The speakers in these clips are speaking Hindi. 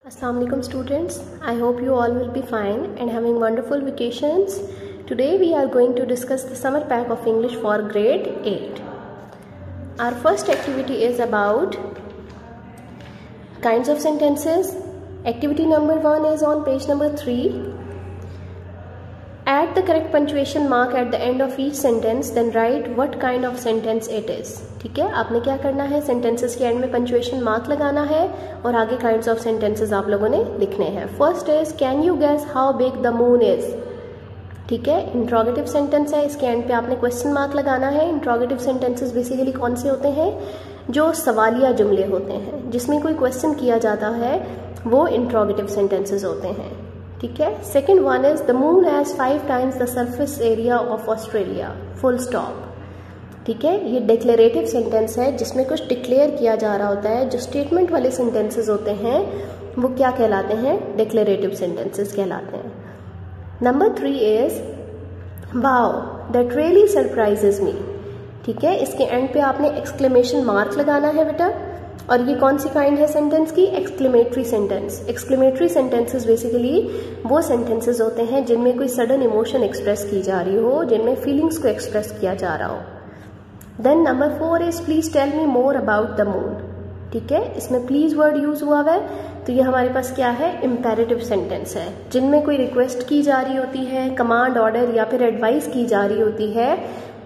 Assalamu alaikum students. I hope you all will be fine and having wonderful vacations. Today we are going to discuss the summer pack of English for grade 8. Our first activity is about kinds of sentences. Activity number 1 is on page number 3. Add the correct punctuation mark at the end of each sentence, then write what kind of sentence it is. ठीक है, आपने क्या करना है, सेंटेंसेस के एंड में पंचुएशन मार्क लगाना है और आगे काइंड्स ऑफ सेंटेंसेस आप लोगों ने लिखने हैं. First is can you guess how big the moon is. ठीक है, इंट्रोगेटिव सेंटेंस है, इसके एंड पे आपने क्वेश्चन मार्क लगाना है. इंट्रोगेटिव सेंटेंसेस बेसिकली कौन से होते हैं, जो सवालिया जुमले होते हैं जिसमें कोई क्वेश्चन किया जाता है, वो इंट्रोगेटिव सेंटेंसेस होते हैं. ठीक है. Second one is the moon has 5 times the surface area of Australia, full stop. ठीक है, ये डिक्लेरेटिव सेंटेंस है जिसमें कुछ डिक्लेयर किया जा रहा होता है. जो स्टेटमेंट वाले सेंटेंसेस होते हैं वो क्या कहलाते हैं, डिक्लेरेटिव सेंटेंसेस कहलाते हैं. Number 3 is wow that really surprises मी. ठीक है, इसके एंड पे आपने एक्सक्लेमेशन मार्क लगाना है बेटा. और ये कौन सी काइंड है सेंटेंस की, exclamatory sentence. Exclamatory sentences basically वो सेंटेंसेस होते हैं जिनमें कोई सडन इमोशन एक्सप्रेस की जा रही हो, जिनमें फीलिंग्स को एक्सप्रेस किया जा रहा हो. Then number 4 is please tell me more about the moon. ठीक है, इसमें प्लीज वर्ड यूज हुआ है, तो ये हमारे पास क्या है, इम्पेरेटिव सेंटेंस है जिनमें कोई रिक्वेस्ट की जा रही होती है, कमांड ऑर्डर या फिर एडवाइस की जा रही होती है,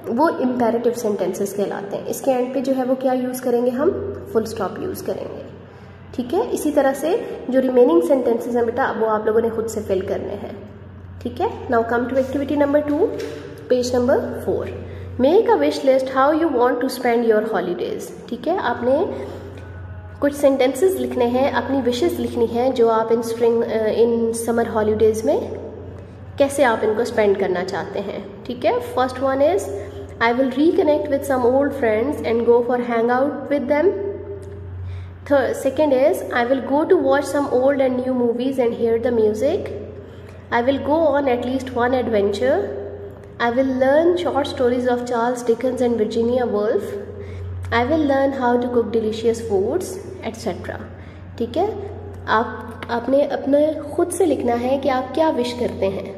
वो इम्पेरेटिव सेंटेंसेस कहलाते हैं. इसके एंड पे जो है वो क्या यूज करेंगे, हम फुल स्टॉप यूज करेंगे. ठीक है, इसी तरह से जो रिमेनिंग सेंटेंसेस हैं बेटा वो आप लोगों ने खुद से फिल करने हैं. ठीक है. Now come to activity number 2, page number 4. Make a wish list how you want to spend your holidays. ठीक है, आपने कुछ सेंटेंसेस लिखने हैं, अपनी विशेस लिखनी है जो आप इन समर हॉलीडेज में कैसे आप इनको स्पेंड करना चाहते हैं. ठीक है. First one is I will reconnect with some old friends and go for hang out with them. Second is I will go to watch some old and new movies and hear the music. I will go on at least one adventure. I will learn short stories of Charles Dickens and Virginia Woolf. I will learn how to cook delicious foods, etc. ठीक है, आपने अपने खुद से लिखना है कि आप क्या विश करते हैं.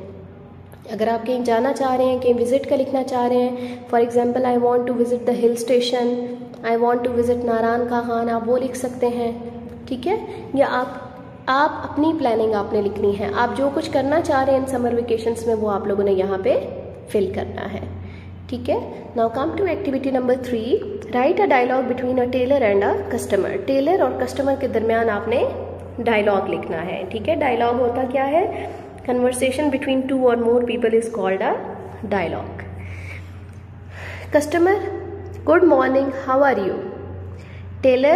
अगर आप कहीं जाना चाह रहे हैं, कहीं विजिट का लिखना चाह रहे हैं, for example I want to visit the hill station, I want to visit Narayan का खान, आप वो लिख सकते हैं. ठीक है, या आप अपनी प्लानिंग आपने लिखनी है, आप जो कुछ करना चाह रहे हैं इन समर वेकेशंस में वो आप लोगों ने यहाँ पे फिल करना है. ठीक है. Now come to activity number 3. Write a dialogue between a tailor and a customer. Tailor और कस्टमर के दरमियान आपने डायलॉग लिखना है. ठीक है, डायलॉग होता क्या है, conversation between 2 or more people is called a dialogue. Customer, good morning, how are you? Tailor,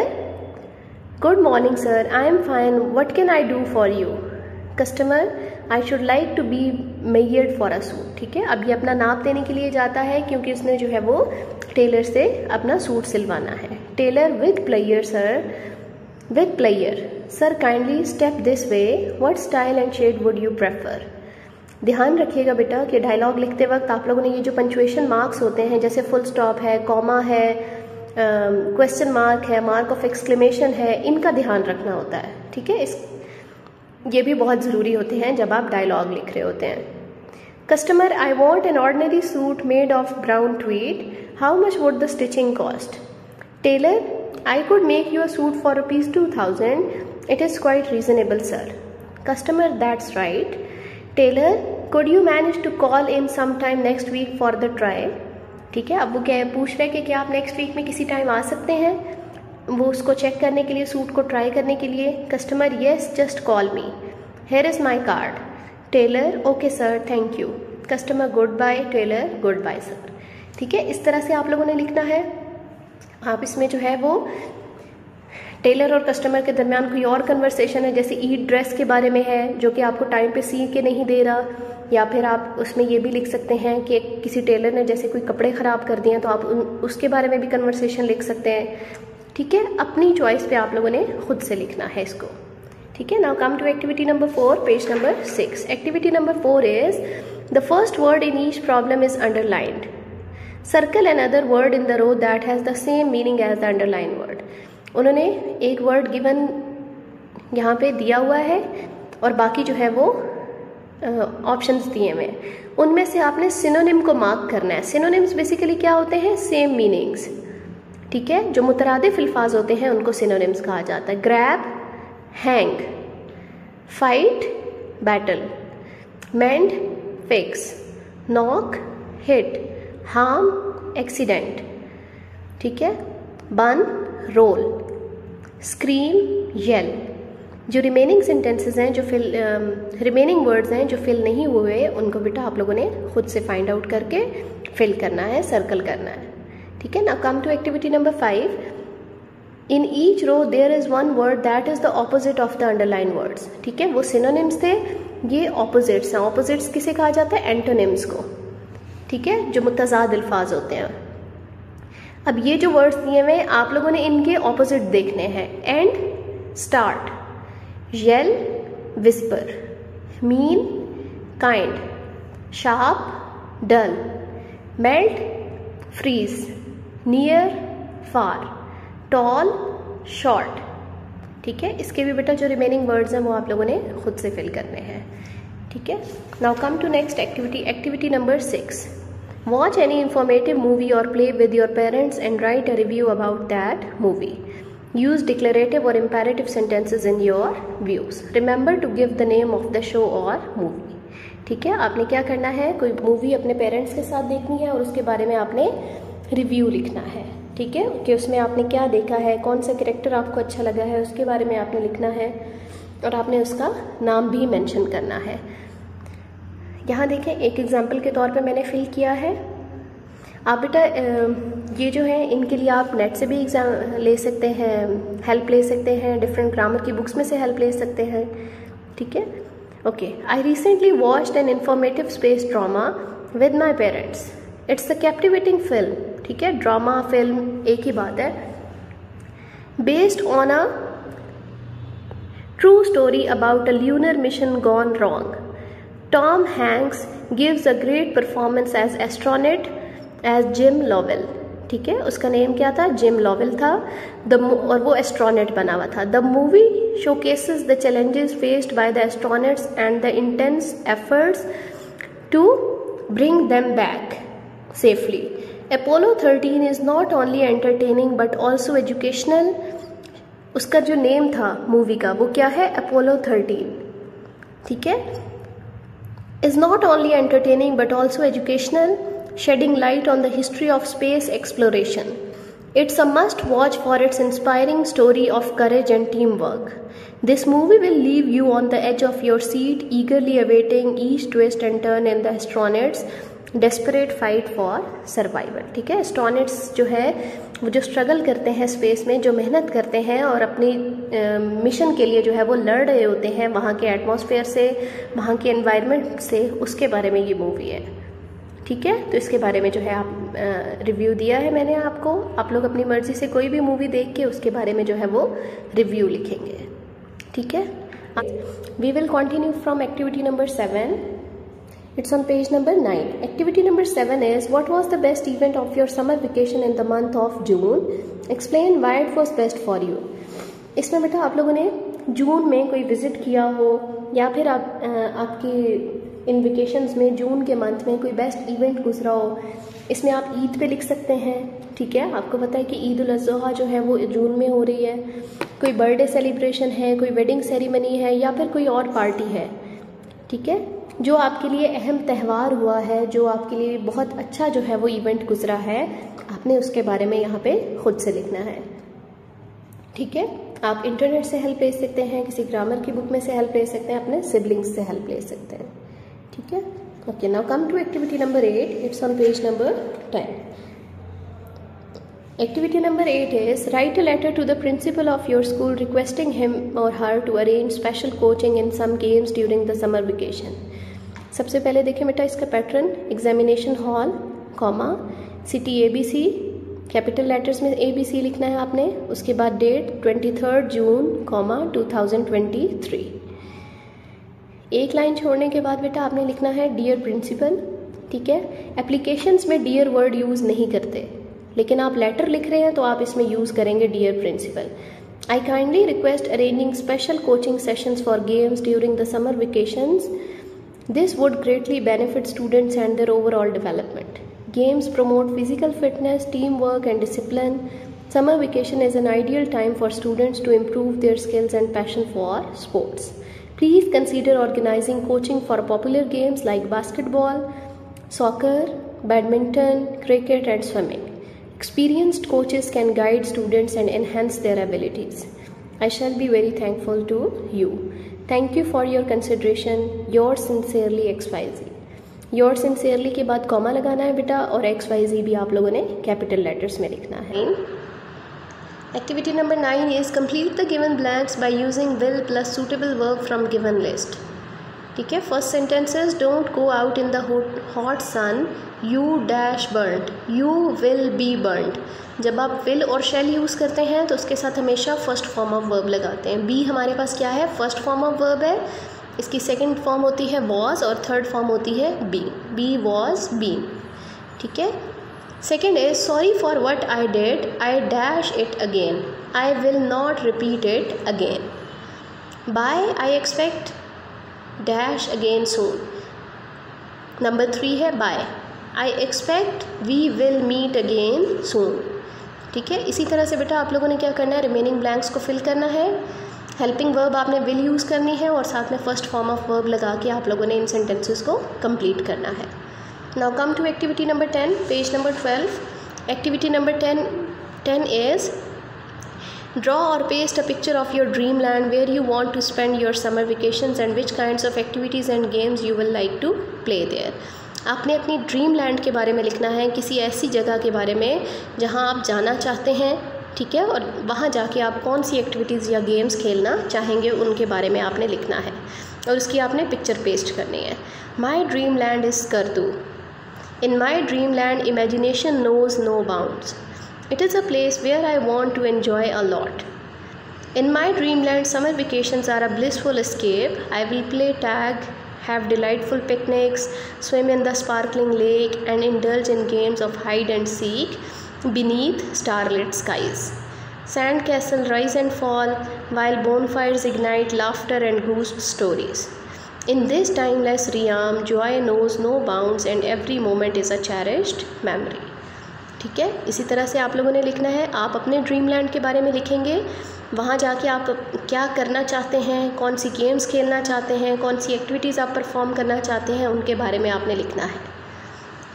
good morning sir, I am fine, what can I do for you? Customer, I should like to be measured for a suit. ठीक है, अब ये अपना नाप देने के लिए जाता है क्योंकि उसने जो है वो टेलर से अपना सूट सिलवाना है. Tailor with player sir, with player, sir kindly step this way, what style and shade would you prefer. ध्यान रखिएगा बेटा कि डायलॉग लिखते वक्त आप लोगों ने ये जो पंचुएशन मार्क्स होते हैं, जैसे फुल स्टॉप है, कॉमा है, क्वेश्चन मार्क है, मार्क ऑफ एक्सक्लेमेशन है, इनका ध्यान रखना होता है. ठीक है, ये भी बहुत ज़रूरी होते हैं जब आप डायलॉग लिख रहे होते हैं. Customer, I want an ordinary suit made of brown tweed, how much would the stitching cost. Tailor, I could make you a suit for ₹2,000. It is quite reasonable, sir. Customer, that's right. Tailor, could you manage to call in sometime next week for the trial? ठीक है, अब वो क्या पूछ रहे हैं कि क्या आप नेक्स्ट वीक में किसी टाइम आ सकते हैं वो उसको चेक करने के लिए, सूट को ट्राई करने के लिए. Customer, yes just call me, here is my card. Tailor, okay sir, thank you. Customer, goodbye. Tailor, goodbye sir. ठीक है, इस तरह से आप लोगों ने लिखना है. आप इसमें जो है वो टेलर और कस्टमर के दरमियान कोई और कन्वर्सेशन है, जैसे ईट ड्रेस के बारे में है जो कि आपको टाइम पे सी के नहीं दे रहा, या फिर आप उसमें ये भी लिख सकते हैं कि किसी टेलर ने जैसे कोई कपड़े ख़राब कर दिए हैं तो आप उसके बारे में भी कन्वर्सेशन लिख सकते हैं. ठीक है, अपनी चॉइस पे आप लोगों ने खुद से लिखना है इसको. ठीक है. Now come to activity number 4, page number 6. Activity number 4 is the first word in each problem is underlined. Circle another word in the row that has the same meaning as the underlined word. उन्होंने एक वर्ड गिवन यहाँ पे दिया हुआ है और बाकी जो है वो ऑप्शंस दिए हुए हैं, उनमें से आपने सिनोनिम को मार्क करना है। सिनोनिम्स बेसिकली क्या होते हैं? सेम मीनिंग्स, ठीक है। जो मुतरादिफ अल्फाज होते हैं उनको सिनोनिम्स कहा जाता है। Grab, hang, fight, battle, mend, fix, knock, hit, harm, accident, ठीक है। Bun, roll, scream, yell. जो रिमेनिंग सेंटेंसेस हैं, जो रिमेनिंग वर्ड्स हैं जो फिल नहीं हुए, उनको बेटा आप लोगों ने खुद से फाइंड आउट करके फिल करना है, सर्कल करना है, ठीक है ना। Come to activity number 5। In each row there is one word that is the opposite of the underlined words, ठीक है। वो सिनोनिम्स थे, ये ऑपोजिट्स हैं। ऑपोजिट्स किसे कहा जाता है? एंटोनिम्स को, ठीक है, जो मुतजाद अल्फाज होते हैं। अब ये जो वर्ड्स दिए हुए हैं आप लोगों ने इनके ऑपोजिट देखने हैं। End, start, yell, whisper, mean, kind, sharp, dull, melt, freeze, near, far, tall, short, ठीक है। इसके भी बेटा जो रिमेनिंग वर्ड्स हैं वो आप लोगों ने खुद से फिल करने हैं, ठीक है। Now come to next activity, activity number 6। Watch any informative movie और play with your parents and write a review about that movie. Use declarative और imperative sentences in your views. Remember to give the name of the show और मूवी, ठीक है। आपने क्या करना है? कोई मूवी अपने पेरेंट्स के साथ देखनी है और उसके बारे में आपने रिव्यू लिखना है, ठीक है, कि उसमें आपने क्या देखा है, कौन सा कैरेक्टर आपको अच्छा लगा है, उसके बारे में आपने लिखना है और आपने उसका नाम भी मेंशन करना है। यहाँ देखें, एक एग्जाम्पल के तौर पे मैंने फिल किया है। आप बेटा ये जो है इनके लिए आप नेट से भी एग्जाम ले सकते हैं, हेल्प ले सकते हैं, डिफरेंट ग्रामर की बुक्स में से हेल्प ले सकते हैं, ठीक है। Okay, I recently watched an informative space drama with my parents. It's a captivating film, ठीक है, ड्रामा फिल्म एक ही बात है। Based on a true story about a lunar mission gone wrong. Tom Hanks gives a great performance as astronaut as Jim Lovell, ठीक है, उसका नेम क्या था? जिम लॉवेल था। और वो एस्ट्रोनॉट बना हुआ था। The movie showcases the challenges faced by the astronauts and the intense efforts to bring them back safely. Apollo 13 is not only entertaining but also educational. उसका जो नेम था मूवी का वो क्या है? अपोलो 13, ठीक है। Is not only entertaining but also educational, shedding light on the history of space exploration. It's a must watch for its inspiring story of courage and teamwork. This movie will leave you on the edge of your seat, eagerly awaiting each twist and turn in the astronauts' desperate fight for survival. ठीक है, astronauts जो है वो जो स्ट्रगल करते हैं स्पेस में, जो मेहनत करते हैं और अपनी मिशन के लिए जो है वो लड़ रहे होते हैं वहाँ के एटमॉस्फेयर से, वहाँ के एनवायरनमेंट से, उसके बारे में ये मूवी है, ठीक है। तो इसके बारे में जो है आप रिव्यू दिया है मैंने आपको। आप लोग अपनी मर्जी से कोई भी मूवी देख के उसके बारे में जो है वो रिव्यू लिखेंगे, ठीक है। We will continue from activity number 7. It's on page number 9. Activity number 7 is what was the best event of your summer vacation in the month of June. Explain why it was best for you. इसमें बेटा आप लोगों ने जून में कोई विजिट किया हो या फिर आपकी इन वेकेशंस में जून के मंथ में कोई बेस्ट इवेंट गुजरा हो। इसमें आप ईद पे लिख सकते हैं, ठीक है। आपको पता है कि ईद उल अज़हा जो है वो जून में हो रही है। कोई बर्थडे सेलिब्रेशन है, कोई वेडिंग सेरेमनी है या फिर कोई और पार्टी है, ठीक है, जो आपके लिए अहम त्यौहार हुआ है, जो आपके लिए बहुत अच्छा जो है वो इवेंट गुजरा है, आपने उसके बारे में यहाँ पे खुद से लिखना है, ठीक है। आप इंटरनेट से हेल्प ले सकते हैं, किसी ग्रामर की बुक में से हेल्प ले सकते हैं, अपने सिबलिंग्स से हेल्प ले सकते हैं, ठीक है। Okay, now come to activity number 8. It's on page number 10. Activity number 8 is write a letter to the principal of your school requesting him और her to arrange special coaching in some games during the summer vacation. सबसे पहले देखें बेटा इसका pattern. Examination hall, comma, city ABC, capital letters में ABC लिखना है आपने. उसके बाद डेट 23 जून, कॉमा 2023. एक लाइन छोड़ने के बाद बेटा आपने लिखना है डियर प्रिंसिपल, ठीक है। एप्लीकेशंस में डियर वर्ड यूज़ नहीं करते, लेकिन आप लेटर लिख रहे हैं तो आप इसमें यूज़ करेंगे dear principal. I kindly request arranging special coaching sessions for games during the summer vacations. This would greatly benefit students and their overall development. Games promote physical fitness, teamwork, and discipline. Summer vacation is an ideal time for students to improve their skills and passion for sports. Please consider organizing coaching for popular games like basketball, soccer, badminton, cricket, and swimming. Experienced coaches can guide students and enhance their abilities. I shall be very thankful to you. Thank you for your consideration. Yours sincerely XYZ. Yours sincerely के बाद कॉमा लगाना है बेटा, और XYZ भी आप लोगों ने कैपिटल लेटर्स में लिखना है. Activity number 9 is complete the given blanks by using will plus suitable verb from given list. ठीक है. First sentences, don't go out in the hot sun, you dash burned, you will be burned. जब आप विल और शैल यूज़ करते हैं तो उसके साथ हमेशा फर्स्ट फॉर्म ऑफ वर्ब लगाते हैं. बी हमारे पास क्या है, फर्स्ट फॉर्म ऑफ वर्ब है. इसकी सेकंड फॉर्म होती है वॉज और थर्ड फॉर्म होती है बी. B was been. ठीक है. Second is sorry for what I did, I dash it again, I will not repeat it again. Bye I expect dash again soon. Number 3 है bye I expect we will meet again soon. ठीक है. इसी तरह से बेटा आप लोगों ने क्या करना है, रिमेनिंग ब्लैंक्स को फिल करना है. हेल्पिंग वर्ब आपने विल यूज़ करनी है और साथ में फर्स्ट फॉर्म ऑफ वर्ब लगा के आप लोगों ने इन सेंटेंसेस को कंप्लीट करना है. Now come to activity number 10, page number 12. Activity number 10 is draw or paste a picture of your dreamland where you want to spend your summer vacations and which kinds of activities and games you will like to play there. आपने अपनी ड्रीम लैंड के बारे में लिखना है, किसी ऐसी जगह के बारे में जहां आप जाना चाहते हैं. ठीक है. और वहां जाके आप कौन सी एक्टिविटीज़ या गेम्स खेलना चाहेंगे उनके बारे में आपने लिखना है और उसकी आपने पिक्चर पेस्ट करनी है. माई ड्रीम लैंड इज़ करतू. In my dream land imagination knows no bounds. It is a place where I want to enjoy a lot. In my dreamland, summer vacations are a blissful escape. I will play tag, have delightful picnics, swim in the sparkling lake, and indulge in games of hide and seek beneath starlit skies. Sandcastle rise and fall, while bonfires ignite laughter and ghost stories. In this timeless realm, joy knows no bounds, and every moment is a cherished memory. ठीक है. इसी तरह से आप लोगों ने लिखना है. आप अपने ड्रीमलैंड के बारे में लिखेंगे, वहाँ जाके आप क्या करना चाहते हैं, कौन सी गेम्स खेलना चाहते हैं, कौन सी एक्टिविटीज़ आप परफॉर्म करना चाहते हैं, उनके बारे में आपने लिखना है.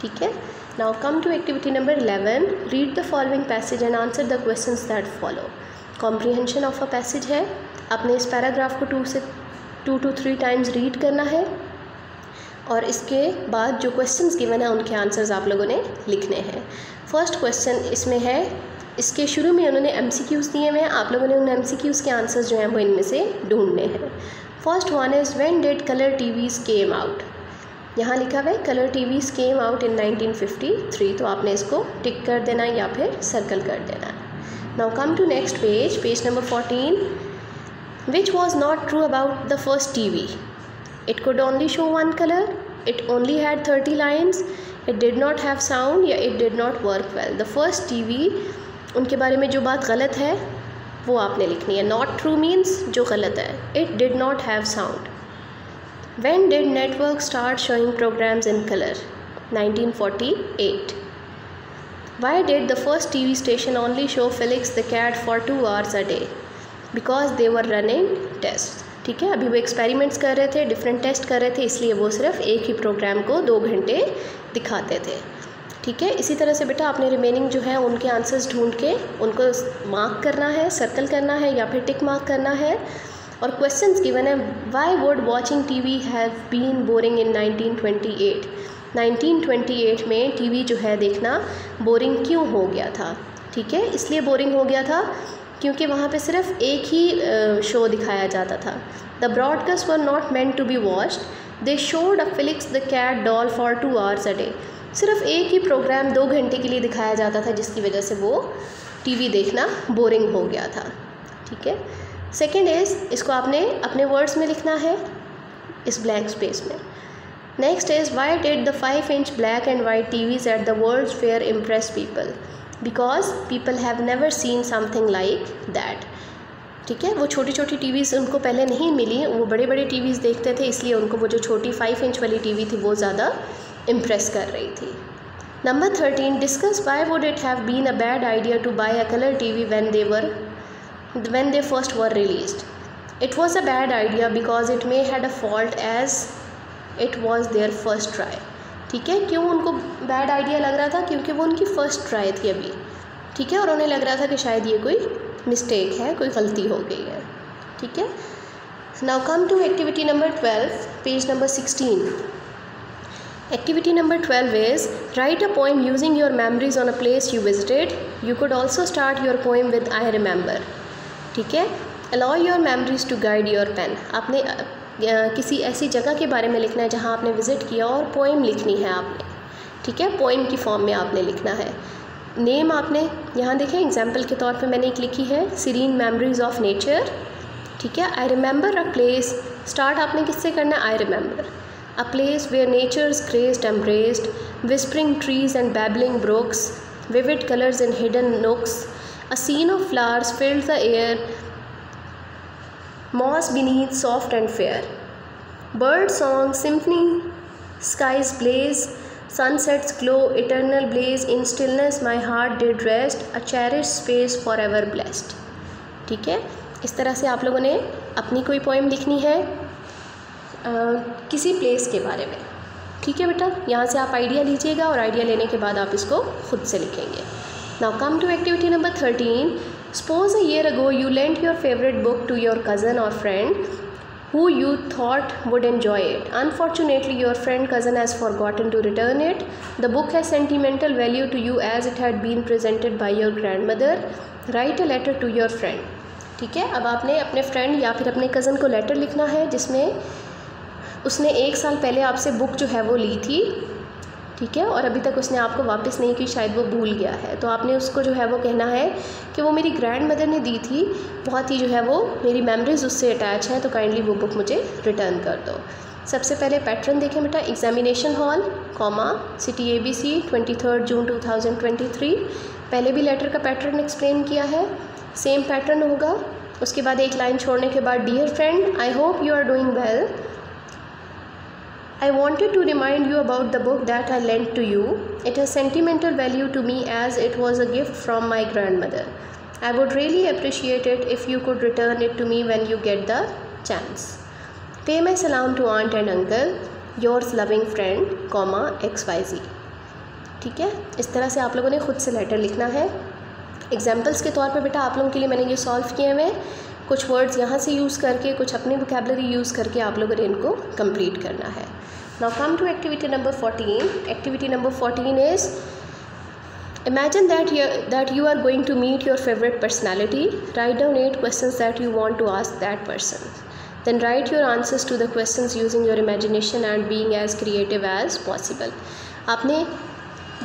ठीक है. Now come to activity number 11. Read the following passage and answer the questions that follow. Comprehension of a passage है. आपने इस पैराग्राफ को 2 to 3 टाइम्स रीड करना है और इसके बाद जो क्वेश्चंस गिवन है उनके आंसर्स आप लोगों ने लिखने हैं. फर्स्ट क्वेश्चन इसमें है, इसके शुरू में उन्होंने MCQs दिए हुए हैं. आप लोगों ने उन MCQs के आंसर्स जो हैं वो इनमें से ढूंढने हैं. First one is when did colour TVs came out. यहाँ लिखा हुआ है colour TVs came out in 1953. तो आपने इसको टिक कर देना या फिर सर्कल कर देना. Now come to next page number 14. Which was not true about the first TV. It could only show one color. It only had 30 lines. It did not have sound या it did not work well. The first TV, उनके बारे में जो बात गलत है वो आपने लिखनी है. Not true means जो गलत है. It did not have sound. When did network start showing programs in color? 1948. Why did the first TV station only show Felix the cat for 2 hours a day? Because they were running tests. ठीक है. अभी वो एक्सपेरिमेंट्स कर रहे थे, डिफरेंट टेस्ट कर रहे थे, इसलिए वो सिर्फ एक ही प्रोग्राम को 2 घंटे दिखाते थे. ठीक है. इसी तरह से बेटा आपने रिमेनिंग जो है उनके आंसर्स ढूंढ के उनको मार्क करना है, सर्कल करना है या फिर टिक मार्क करना है. और क्वेश्चंस गिवन है, why would watching TV have been boring in 1928. 1928 में TV जो है देखना बोरिंग क्यों हो गया था. ठीक है. इसलिए बोरिंग हो गया था क्योंकि वहाँ पे सिर्फ एक ही शो दिखाया जाता था. The broadcast were not meant to be watched. They showed a Felix the cat doll for 2 hours a day. सिर्फ एक ही प्रोग्राम 2 घंटे के लिए दिखाया जाता था जिसकी वजह से वो TV देखना बोरिंग हो गया था. ठीक है. सेकेंड इज़, इसको आपने अपने वर्ड्स में लिखना है इस ब्लैंक स्पेस में. Next is, why did the 5-inch black and white TVs at the World's Fair impress people? Because people have never seen something like that. ठीक है। वो छोटी छोटी टीवीज़ उनको पहले नहीं मिली, वो बड़े बड़े टीवीज़ देखते थे, इसलिए उनको वो जो छोटी 5 इंच वाली टीवी थी वो ज़्यादा इम्प्रेस कर रही थी। Number 13, discuss why would it have been a bad idea to buy a colour TV when they first were released. It was a bad idea because it may had a fault as it was their first try. ठीक है, क्यों उनको बैड आइडिया लग रहा था? क्योंकि वो उनकी फ़र्स्ट ट्राई थी अभी, ठीक है, और उन्हें लग रहा था कि शायद ये कोई मिस्टेक है, कोई गलती हो गई है, ठीक है। Now come to activity number 12, page number 16. Activity number 12 is write a poem using your memories on a place you visited. You could also start your poem with I remember. ठीक है, allow your memories to guide your pen. आपने किसी ऐसी जगह के बारे में लिखना है जहाँ आपने विज़िट किया और पोइम लिखनी है आपने, ठीक है, पोइम की फॉर्म में आपने लिखना है। नेम आपने यहाँ देखें एग्जाम्पल के तौर पे मैंने एक लिखी है, सीरीन मेमोरीज ऑफ नेचर, ठीक है। I remember a place, start आपने किससे करना है? I remember a place where nature's graced embraced, whispering trees and babbling brooks, vivid colours in hidden nooks, a scene of flowers filled the air, moss beneath soft and fair, bird song, symphony, skies blaze, sunsets glow, eternal blaze, in stillness my heart did rest, a cherished space forever blessed. ठीक है, इस तरह से आप लोगों ने अपनी कोई पोइम लिखनी है किसी प्लेस के बारे में, ठीक है बेटा। यहाँ से आप आइडिया लीजिएगा और आइडिया लेने के बाद आप इसको खुद से लिखेंगे। Now come to activity number 13. Suppose a year ago you lent your favorite book to your cousin or friend who you thought would enjoy it. Unfortunately, your cousin has forgotten to return it. The book has sentimental value to you as it had been presented by your grandmother. Write a letter to your friend. ठीक है, अब आपने अपने फ्रेंड या फिर अपने कज़न को लेटर लिखना है जिसमें उसने 1 साल पहले आपसे बुक जो है वो ली थी, ठीक है, और अभी तक उसने आपको वापस नहीं की, शायद वो भूल गया है। तो आपने उसको जो है वो कहना है कि वो मेरी ग्रैंड मदर ने दी थी, बहुत ही जो है वो मेरी मेमोरीज उससे अटैच हैं, तो काइंडली वो बुक मुझे रिटर्न कर दो। सबसे पहले पैटर्न देखें बेटा, examination hall, comma, city ABC, 23 जून 2023। पहले भी लेटर का पैटर्न एक्सप्लेन किया है, सेम पैटर्न होगा। उसके बाद एक लाइन छोड़ने के बाद dear friend, I hope you are doing well, I wanted to remind you about the book that I lent to you. It has sentimental value to me as it was a gift from my grandmother. I would really appreciate it if you could return it to me when you get the chance. Pay my salam to aunt and uncle. Yours loving friend, XYZ. ठीक है, इस तरह से आप लोगों ने खुद से लेटर लिखना है। एग्जाम्पल्स के तौर पे बेटा आप लोगों के लिए मैंने ये सॉल्व किए हुए, कुछ वर्ड्स यहाँ से यूज़ करके, कुछ अपनी वोकैबुलरी यूज़ करके आप लोगों ने इनको कंप्लीट करना है। Now come to activity number 14. Activity number 14 is imagine that you are going to meet your favorite personality. Write down 8 questions that you want to ask that person. Then write your answers to the questions using your imagination and being as creative as possible. आपने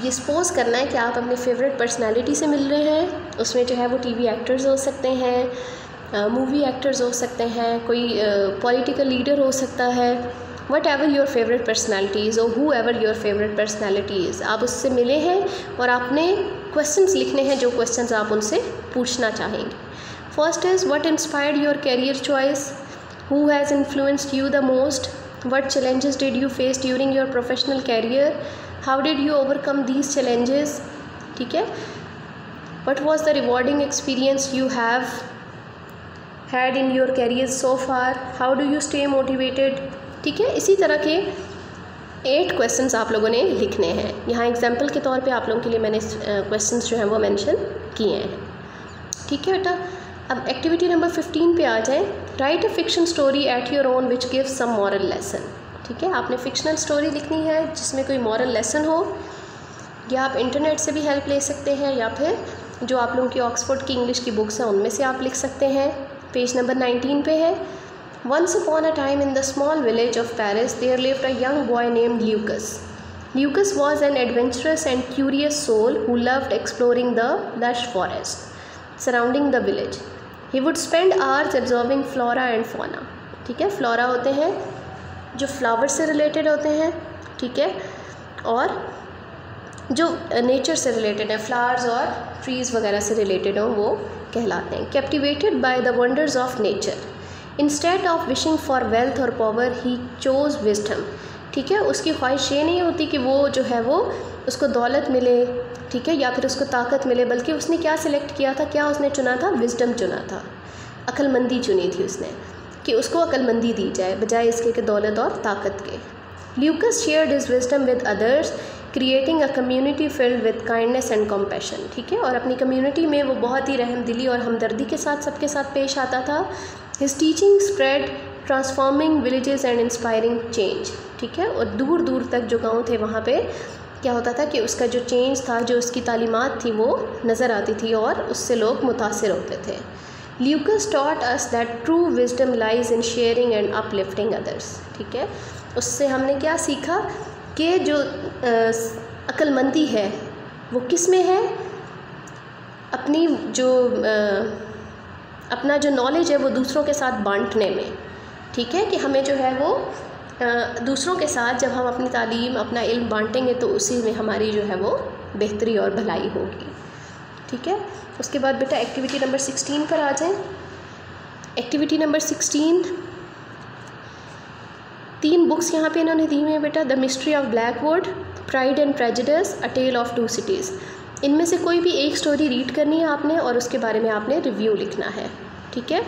ये सपोज करना है कि आप अपने फेवरेट पर्सनालिटी से मिल रहे हैं। उसमें जो है वो टीवी एक्टर्स हो सकते हैं, मूवी एक्टर्स हो सकते हैं, कोई पॉलिटिकल लीडर हो सकता है, whatever your favourite personalities और whoever your favourite personalities, आप उससे मिले हैं और आपने क्वेश्चंस लिखने हैं जो क्वेश्चंस आप उनसे पूछना चाहेंगे। First is what inspired your career choice, who has influenced you the most, what challenges did you face during your professional career, how did you overcome these challenges, ठीक है, what was the rewarding experience you have had in your career so far, how do you stay motivated, ठीक है। इसी तरह के 8 क्वेश्चंस आप लोगों ने लिखने हैं। यहाँ एग्जाम्पल के तौर पे आप लोगों के लिए मैंने क्वेश्चंस जो हैं वो मेंशन किए हैं, ठीक है बेटा। अब एक्टिविटी नंबर 15 पे आ जाएं। Write a fiction story at your own which gives some moral lesson, ठीक है। आपने फिक्शनल स्टोरी लिखनी है जिसमें कोई मॉरल लेसन हो, या आप इंटरनेट से भी हेल्प ले सकते हैं, या फिर जो आप लोगों की ऑक्सफोर्ड की इंग्लिश की बुक्स हैं उनमें से आप लिख सकते हैं। पेज नंबर 19 पे है। Once upon a time in the small village of Paris there lived a young boy named Lucas. Lucas was an adventurous and curious soul who loved exploring the lush forest surrounding the village. He would spend hours observing flora and fauna, ठीक है। फ्लोरा होते हैं जो फ्लावर से रिलेटेड होते हैं, ठीक है, और जो नेचर से रिलेटेड है, फ्लावर्स और ट्रीज़ वगैरह से रिलेटेड हो, वो कहलाते हैं। Captivated by the wonders of nature, instead of wishing for wealth और पावर ही चोज़ विजडम। ठीक है, उसकी ख्वाहिश ये नहीं होती कि वो जो है वो उसको दौलत मिले, ठीक है, या फिर उसको ताकत मिले, बल्कि उसने क्या सिलेक्ट किया था, क्या उसने चुना था, विजडम चुना था, अक्लमंदी चुनी थी उसने, कि उसको अक्लमंदी दी जाए बजाय इसके कि दौलत और ताकत के। Lucas shared his wisdom with others, creating a community filled with kindness and compassion. ठीक है, और अपनी कम्युनिटी में वो बहुत ही रहमदिली और हमदर्दी के साथ सबके साथ पेश आता था। His teaching spread transforming villages and inspiring change. ठीक है, और दूर दूर तक जो गाँव थे वहाँ पे क्या होता था कि उसका जो चेंज था, जो उसकी तालीमात थी, वो नज़र आती थी और उससे लोग मुतासिर होते थे। Lucas taught us that true wisdom lies in sharing and uplifting others. ठीक है, उससे हमने क्या सीखा कि जो अक्लमंदी है वो किस में है, अपनी जो अपना जो नॉलेज है वो दूसरों के साथ बांटने में। ठीक है, कि हमें जो है वो दूसरों के साथ जब हम अपनी तालीम, अपना इल्म बांटेंगे तो उसी में हमारी जो है वो बेहतरी और भलाई होगी। ठीक है, उसके बाद बेटा एक्टिविटी नंबर 16 पर आ जाएं। एक्टिविटी नंबर 16, 3 बुक्स यहाँ पे इन्होंने दी हुई हैं बेटा। The mystery of Blackwood, pride and prejudice, a tale of 2 cities. इनमें से कोई भी एक स्टोरी रीड करनी है आपने और उसके बारे में आपने रिव्यू लिखना है। ठीक है,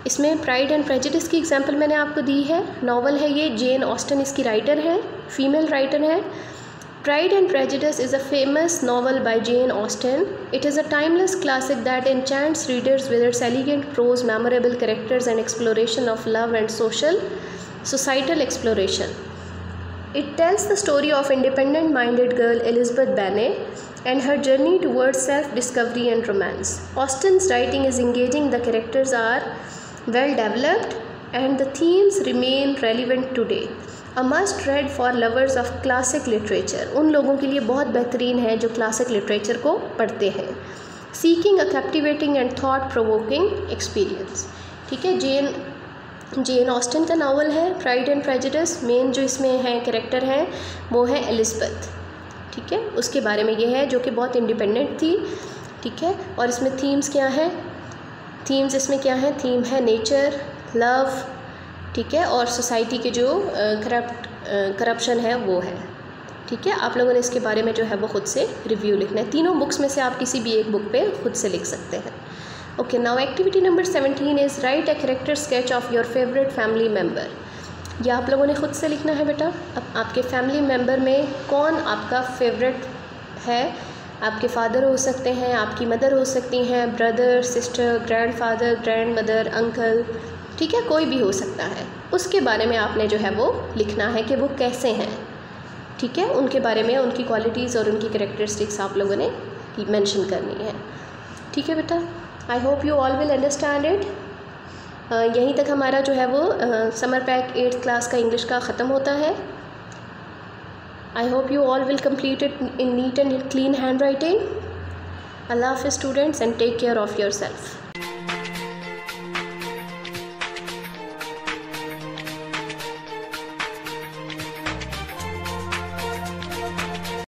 इसमें प्राइड एंड प्रेजुडिस की एग्जांपल मैंने आपको दी है। नॉवल है ये, जेन ऑस्टन इसकी राइटर है, फीमेल राइटर है। Pride and prejudice is a famous novel by Jane Austen. It is a timeless classic that enchants readers with its elegant prose, memorable characters and exploration of love and societal exploration. It tells the story of independent-minded girl Elizabeth Bennet and her journey towards self-discovery and romance. Austen's writing is engaging, the characters are well developed and the themes remain relevant today. A must read for lovers of classic literature. उन लोगों के लिए बहुत बेहतरीन है जो क्लासिक लिटरेचर को पढ़ते हैं। Seeking a captivating and thought provoking experience. ठीक है, जेन ऑस्टन का नावल है प्राइड एंड प्रेजुडिस। मेन जो इसमें है कैरेक्टर है वो है एलिज़ाबेथ। ठीक है, उसके बारे में ये है जो कि बहुत इंडिपेंडेंट थी। ठीक है, और इसमें थीम्स क्या हैं, थीम्स इसमें क्या है, थीम है नेचर, लव, ठीक है, और सोसाइटी के जो करप्शन है वो है। ठीक है, आप लोगों ने इसके बारे में जो है वो खुद से रिव्यू लिखना है। तीनों बुक्स में से आप किसी भी एक बुक पे खुद से लिख सकते हैं। Okay, now activity number 17 is right a character sketch of your favourite family member. यह आप लोगों ने खुद से लिखना है बेटा। अब आपके फैमिली मेम्बर में कौन आपका फेवरेट है। आपके फादर हो सकते हैं, आपकी मदर हो सकती हैं, brother, sister, grandfather, grand mother, uncle, ठीक है, कोई भी हो सकता है। उसके बारे में आपने जो है वो लिखना है कि वो कैसे हैं। ठीक है, उनके बारे में, उनकी क्वालिटीज़ और उनकी कैरेक्टरिस्टिक्स आप लोगों ने मेंशन करनी है। ठीक है बेटा, I hope you all will understand it. यहीं तक हमारा जो है वो समर पैक 8th क्लास का इंग्लिश का ख़त्म होता है। I hope you all will complete it in neat and clean handwriting. अल्लाह हाफ़िज़ students, and take care of your self.